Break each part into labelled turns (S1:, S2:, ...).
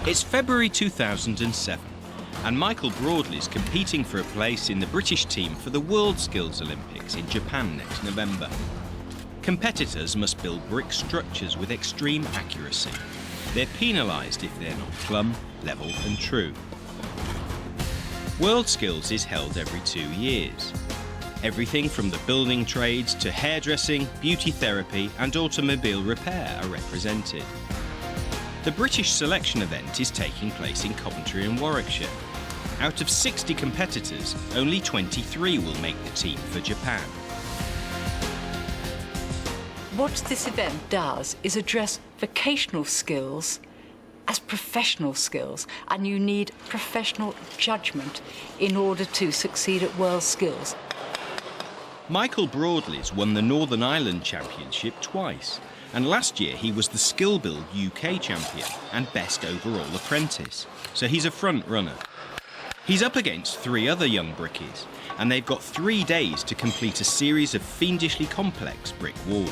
S1: It's February 2007, and Michael Broadley's competing for a place in the British team for the World Skills Olympics in Japan next November. Competitors must build brick structures with extreme accuracy. They're penalised if they're not plumb, level and true. World Skills is held every 2 years. Everything from the building trades to hairdressing, beauty therapy and automobile repair are represented. The British selection event is taking place in Coventry and Warwickshire. Out of 60 competitors, only 23 will make the team for Japan.
S2: What this event does is address vocational skills as professional skills, and you need professional judgment in order to succeed at World Skills.
S1: Michael Broadley's won the Northern Ireland Championship twice, and last year he was the Skill Build UK champion and best overall apprentice, so he's a front runner. He's up against 3 other young brickies, and they've got 3 days to complete a series of fiendishly complex brick walls.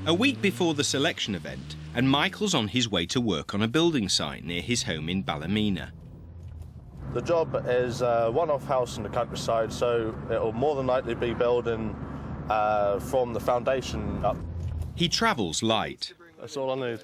S1: A week before the selection event, and Michael's on his way to work on a building site near his home in Ballymena.
S3: The job is a one-off house in the countryside, so it'll more than likely be building from the foundation up.
S1: He travels light.
S3: That's all I need.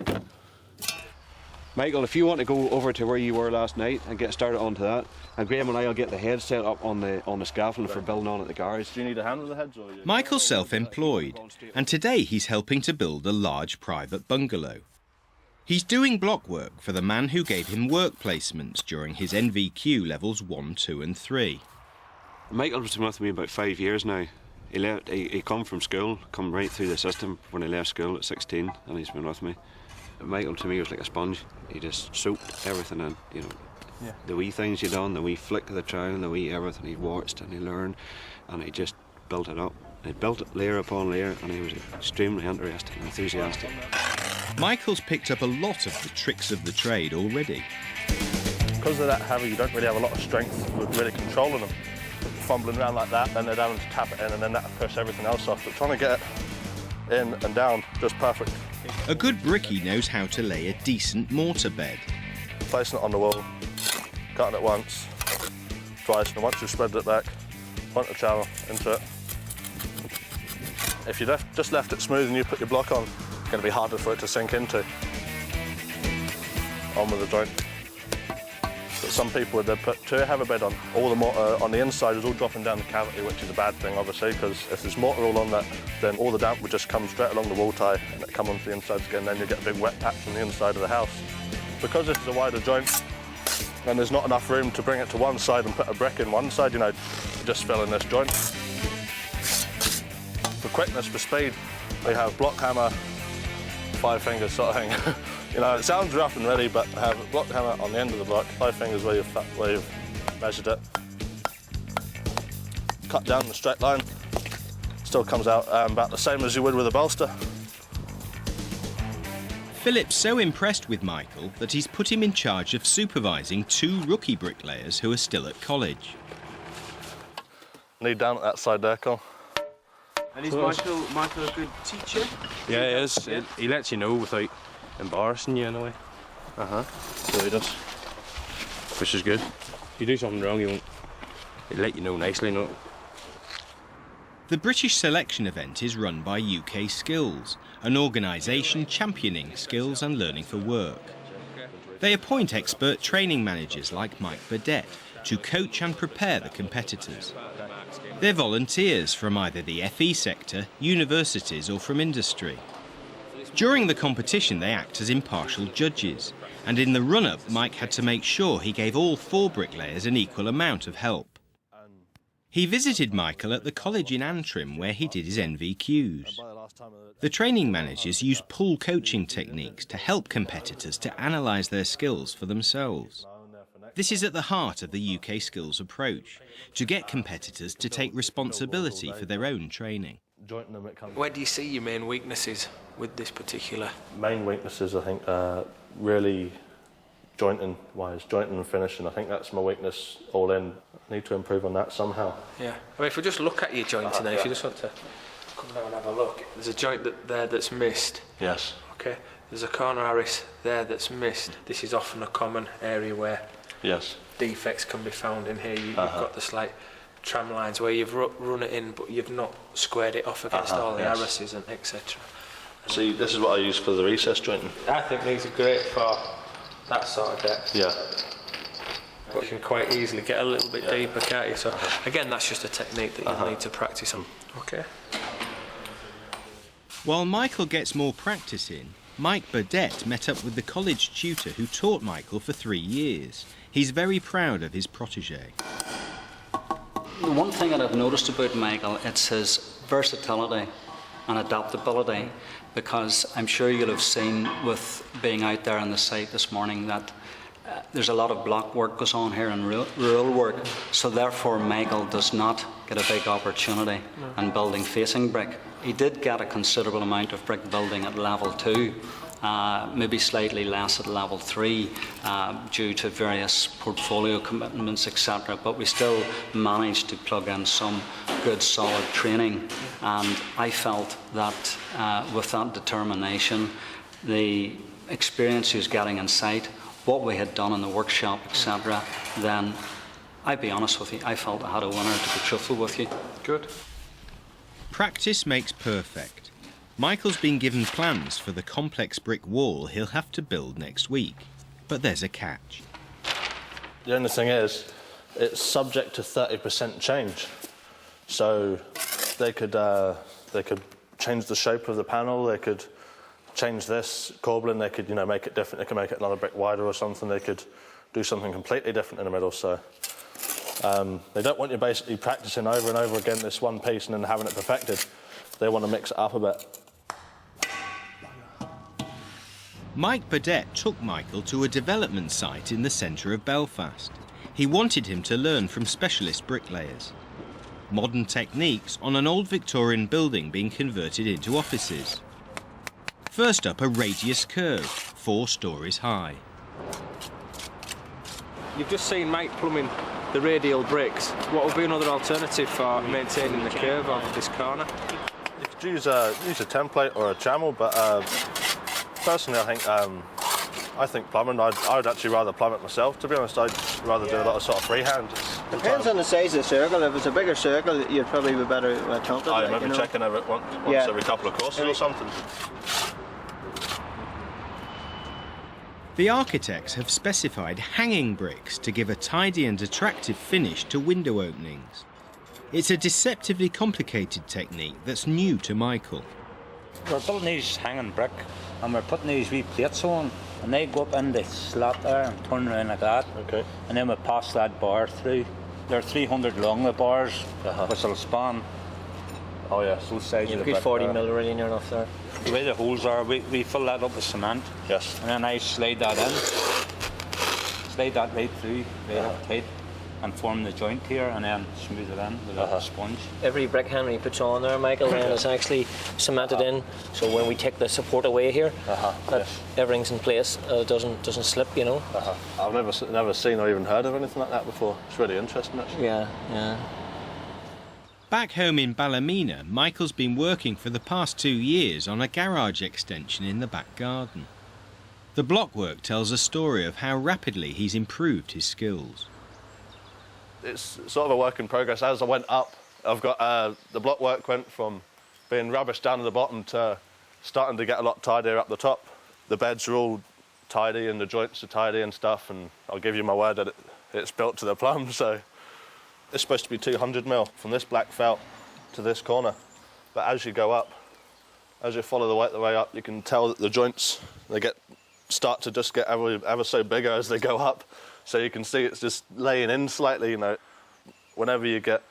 S4: Michael, if you want to go over to where you were last night and get started onto that, and Graham and I will get the head set up on the scaffold for building on at the garage.
S3: Do you need a hand with the heads?
S1: Michael's self-employed, and today he's helping to build a large private bungalow. He's doing block work for the man who gave him work placements during his NVQ levels 1, 2 and 3.
S4: Michael's been with me about 5 years now. He come from school, come right through the system when he left school at 16, and he's been with me. Michael to me was like a sponge. He just soaked everything in, you know. Yeah. The wee things he done, the wee flick of the trowel, the wee everything, he watched and he learned, and he just built it up. He built it layer upon layer, and he was extremely interested and enthusiastic.
S1: Michael's picked up a lot of the tricks of the trade already.
S3: Because they're that heavy, you don't really have a lot of strength with really controlling them. Fumbling around like that, then they're having to tap it in, and then that'll push everything else off. But trying to get it in and down, just perfect.
S1: A good brickie knows how to lay a decent mortar bed.
S3: Placing it on the wall, cutting it once, twice, and once you've spread it back, point the trowel into it. If you just left it smooth and you put your block on, it's going to be harder for it to sink into. On with the joint. But some people would put too heavy a bed on. All the mortar on the inside is all dropping down the cavity, which is a bad thing, obviously, because if there's mortar all on that, then all the damp would just come straight along the wall tie and it come onto the insides again, then you get a big wet patch on the inside of the house. Because this is a wider joint, and there's not enough room to bring it to one side and put a brick in one side, you know, you just fill in this joint. For quickness, for speed, we have block hammer, 5 fingers sort of thing. You know, it sounds rough and ready, but have a block hammer on the end of the block, 5 fingers where you've measured it. Cut down the straight line, still comes out about the same as you would with a bolster.
S1: Philip's so impressed with Michael that he's put him in charge of supervising 2 rookie bricklayers who are still at college.
S3: Need down at that side there, Cole.
S5: And is Michael a good teacher? Yeah, he is. He lets you know without embarrassing you in a way. So he does. Which is good. If you do something wrong, he'll let you know nicely, no?
S1: The British selection event is run by UK Skills, an organisation championing skills and learning for work. They appoint expert training managers like Mike Burdett to coach and prepare the competitors. They're volunteers from either the FE sector, universities or from industry. During the competition they act as impartial judges, and in the run-up Mike had to make sure he gave all 4 bricklayers an equal amount of help. He visited Michael at the college in Antrim where he did his NVQs. The training managers use pull coaching techniques to help competitors to analyse their skills for themselves. This is at the heart of the UK Skills approach, to get competitors to take responsibility for their own training.
S6: Where do you see your main weaknesses with this particular?
S3: Main weaknesses, I think, really jointing-wise, jointing and finishing. I think that's my weakness all in. I need to improve on that somehow.
S6: Yeah. I mean, if we just look at your jointing now, if you just want to come down and have a look, there's a joint there that's missed.
S3: Yes.
S6: Okay. There's a corner Harris there that's missed. This is often a common area where defects can be found in here. You've got the slight tram lines where you've run it in, but you've not squared it off against all the Harrises and etc.
S3: See, this is what I use for the recess jointing.
S6: I think these are great for that sort of depth.
S3: Yeah.
S6: But you can quite easily get a little bit deeper, can't you? So again, that's just a technique that you'll need to practice on. Okay.
S1: While Michael gets more practice in, Mike Burdett met up with the college tutor who taught Michael for 3 years. He's very proud of his protege.
S7: The one thing that I've noticed about Michael, it's his versatility and adaptability, because I'm sure you'll have seen with being out there on the site this morning that there's a lot of block work goes on here and rural work, so therefore Michael does not get a big opportunity in building facing brick. He did get a considerable amount of brick building at level 2, maybe slightly less at level 3 due to various portfolio commitments, etc. But we still managed to plug in some good solid training, and I felt that with that determination, the experience he was getting in sight, what we had done in the workshop, etc., then I'd be honest with you, I felt I had a winner, to be truthful with you.
S6: Good.
S1: Practice makes perfect. Michael's been given plans for the complex brick wall he'll have to build next week. But there's a catch.
S3: The only thing is, it's subject to 30% change. So they could change the shape of the panel, they could change this corbelling, they could make it different, they could make it another brick wider or something, they could do something completely different in the middle. So they don't want you basically practicing over and over again this one piece and then having it perfected. They want to mix it up a bit.
S1: Mike Burdett took Michael to a development site in the centre of Belfast. He wanted him to learn from specialist bricklayers. Modern techniques on an old Victorian building being converted into offices. First up, a radius curve, 4 stories high.
S6: You've just seen Mike plumbing the radial bricks. What would be another alternative for maintaining the curve of this corner?
S3: You could use a template or a channel, but personally I think plumbing, I'd actually rather plumb it myself, to be honest. I'd rather do a lot of sort of freehand.
S8: Depends on the size of the circle. If it's a bigger circle, you'd probably be better trumpet.
S3: I remember checking over it once every couple of courses or something.
S1: The architects have specified hanging bricks to give a tidy and attractive finish to window openings. It's a deceptively complicated technique that's new to Michael.
S9: We're building these hanging brick and we're putting these wee plates on, and they go up in the slot there and turn around like that. Okay. And then we pass that bar through. They're 300 long, the bars, which will span.
S3: Oh yeah,
S9: both sides of the brick.
S8: You've got 40 mil really near enough there.
S9: The way the holes are, we fill that up with cement.
S3: Yes.
S9: And then I slide that in. Slide that right through, right up tight, and form the joint here, and then smooth it in with a sponge.
S8: Every brick hand he puts on there, Michael, then is actually cemented in. So when we take the support away here, everything's in place. It doesn't slip, you know.
S3: I've never seen or even heard of anything like that before. It's really interesting, actually.
S8: Yeah.
S1: Back home in Ballymena, Michael's been working for the past 2 years on a garage extension in the back garden. The blockwork tells a story of how rapidly he's improved his skills.
S3: It's sort of a work in progress. As I went up, I've got the blockwork went from being rubbish down at the bottom to starting to get a lot tidier up the top. The beds are all tidy and the joints are tidy and stuff, and I'll give you my word that it's built to the plumb. So it's supposed to be 200 mil from this black felt to this corner. But as you go up, as you follow the way up, you can tell that the joints, start to just get ever so bigger as they go up. So you can see it's just laying in slightly, you know. Whenever you get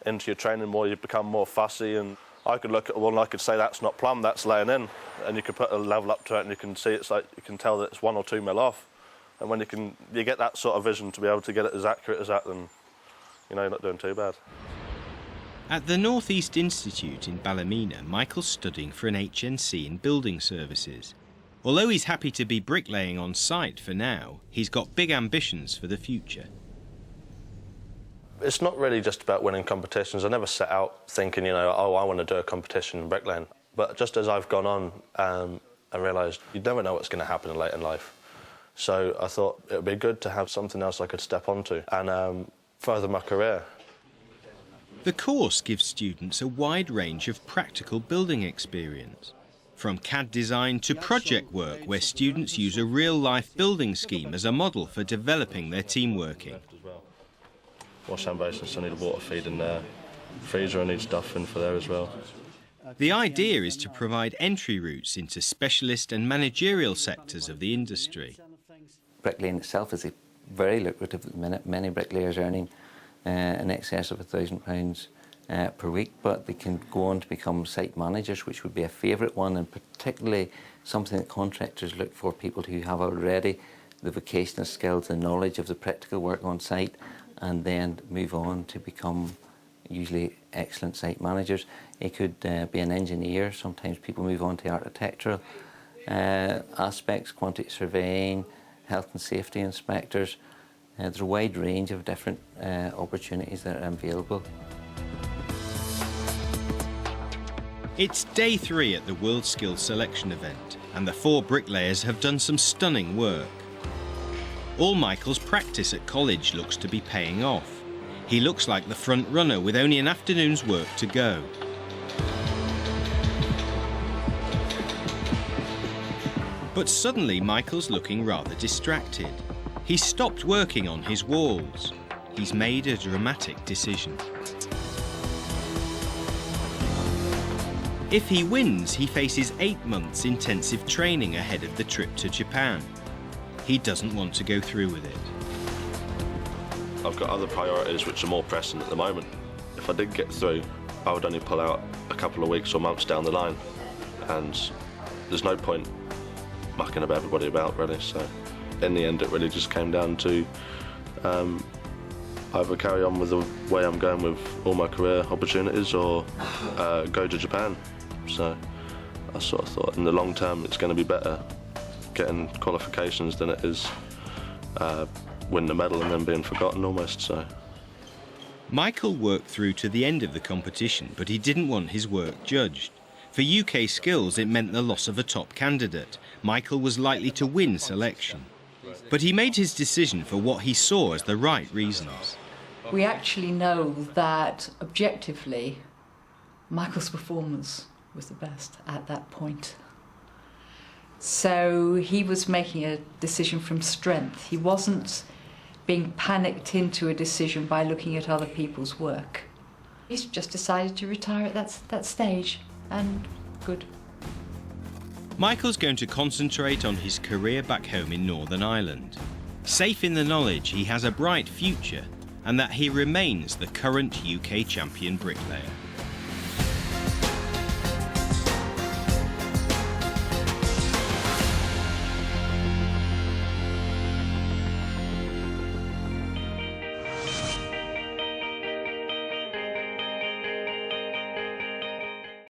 S3: into your training more, you become more fussy, and I could look at one and I could say that's not plumb, that's laying in. And you could put a level up to it and you can see it's like, you can tell that it's 1 or 2 mil off. And when you get that sort of vision to be able to get it as accurate as that, then you're not doing too bad.
S1: At the North East Institute in Ballymena, Michael's studying for an HNC in building services. Although he's happy to be bricklaying on site for now, he's got big ambitions for the future.
S3: It's not really just about winning competitions. I never set out thinking, oh, I want to do a competition in bricklaying. But just as I've gone on, I realised you never know what's going to happen late in life. So I thought it would be good to have something else I could step onto and further my career.
S1: The course gives students a wide range of practical building experience, from CAD design to project work where students use a real-life building scheme as a model for developing their team working.
S3: Washhand basins, I need a water feed in there. Freezer, I need stuff in for there as well.
S1: The idea is to provide entry routes into specialist and managerial sectors of the industry.
S10: Bricklaying itself is very lucrative at the minute. Many bricklayers earning in excess of £1,000 per week, but they can go on to become site managers, which would be a favourite one, and particularly something that contractors look for, people who have already the vocational skills and knowledge of the practical work on site, and then move on to become usually excellent site managers. It could be an engineer. Sometimes people move on to architectural aspects, quantity surveying, health and safety inspectors. There's a wide range of different opportunities that are available.
S1: It's day 3 at the World Skills Selection event, and the 4 bricklayers have done some stunning work. All Michael's practice at college looks to be paying off. He looks like the front runner with only an afternoon's work to go. But suddenly Michael's looking rather distracted. He's stopped working on his walls. He's made a dramatic decision. If he wins, he faces 8 months intensive training ahead of the trip to Japan. He doesn't want to go through with it.
S3: I've got other priorities which are more pressing at the moment. If I did get through, I would only pull out a couple of weeks or months down the line, and there's no point mucking about everybody about, really. So in the end, it really just came down to either carry on with the way I'm going with all my career opportunities or go to Japan. So I sort of thought in the long term it's going to be better getting qualifications than it is winning a medal and then being forgotten almost. So
S1: Michael worked through to the end of the competition, but he didn't want his work judged. For UK Skills, it meant the loss of a top candidate. Michael was likely to win selection. But he made his decision for what he saw as the right reasons.
S2: We actually know that, objectively, Michael's performance was the best at that point. So he was making a decision from strength. He wasn't being panicked into a decision by looking at other people's work. He's just decided to retire at that stage, and good.
S1: Michael's going to concentrate on his career back home in Northern Ireland, safe in the knowledge he has a bright future and that he remains the current UK champion bricklayer.